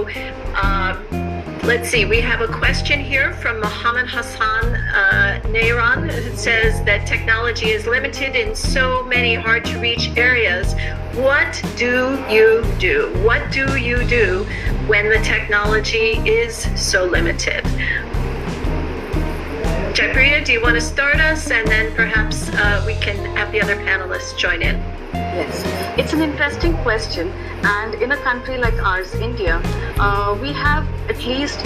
So let's see, we have a question here from Mohammed Hassan Nairan. It says that technology is limited in so many hard to reach areas. What do you do? What do you do when the technology is so limited? Jaipriya, do you want to start us, and then perhaps we can have the other panelists join in? Yes, it's an interesting question, and in a country like ours, India, we have at least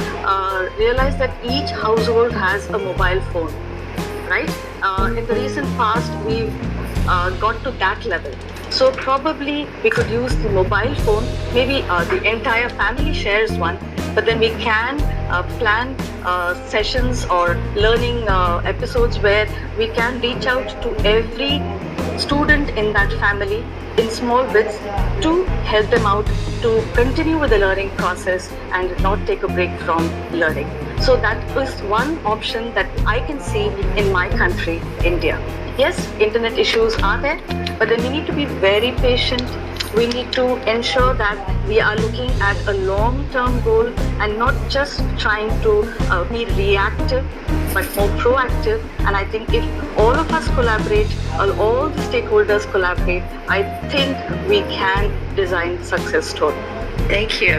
realized that each household has a mobile phone, right? In the recent past, we've got to that level. So probably we could use the mobile phone, maybe the entire family shares one, but then we can plan sessions or learning episodes where we can reach out to every student in that family in small bits to help them out to continue with the learning process and not take a break from learning. So that is one option that I can see in my country, India. Yes, internet issues are there, but then we need to be very patient. We need to ensure that we are looking at a long-term goal and not just trying to be reactive, but more proactive. And I think if all of us collaborate, all the stakeholders collaborate, I think we can design success story. Thank you.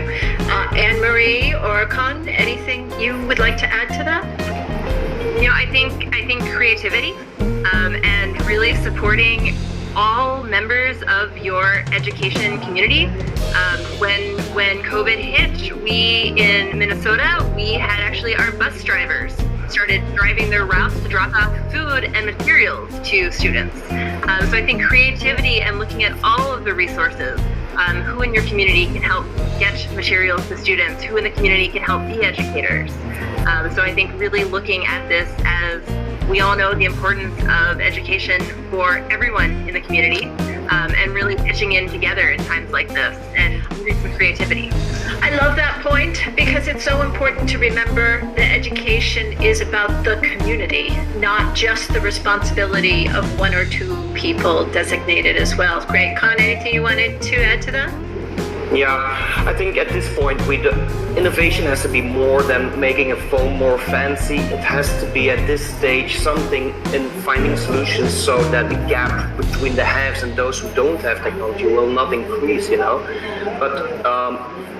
Anne-Marie or Con, anything you would like to add to that? I think creativity and really supporting all members of your education community. When COVID hit, we in Minnesota, we had actually our bus drivers started driving their routes to drop off food and materials to students. So I think creativity and looking at all of the resources, who in your community can help get materials to students, who in the community can help be educators. So I think really looking at this as we all know the importance of education for everyone in the community, and really pitching in together in times like this and using some creativity. I love that point because it's so important to remember that education is about the community, not just the responsibility of one or two people designated as well. Great. Con, anything you wanted to add to that? Yeah, I think at this point, innovation has to be more than making a phone more fancy. It has to be at this stage something in finding solutions so that the gap between the haves and those who don't have technology will not increase, But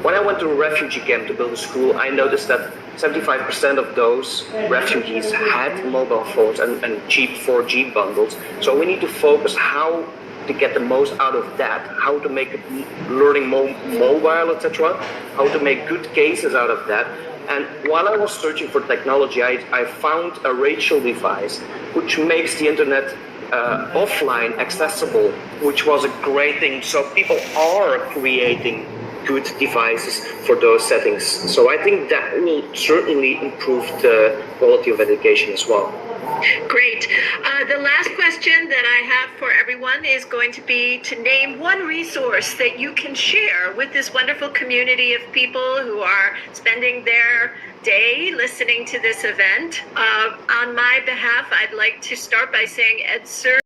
when I went to a refugee camp to build a school, I noticed that 75% of those refugees had mobile phones and cheap 4G bundles. So we need to focus how to get the most out of that, how to make learning more mobile, etc., how to make good cases out of that. And while I was searching for technology, I found a Rachel device, which makes the internet offline accessible, which was a great thing. So people are creating good devices for those settings. So I think that will certainly improve the quality of education as well. Great. The last question that I have for everyone is going to be to name one resource that you can share with this wonderful community of people who are spending their day listening to this event. On my behalf, I'd like to start by saying EdSurge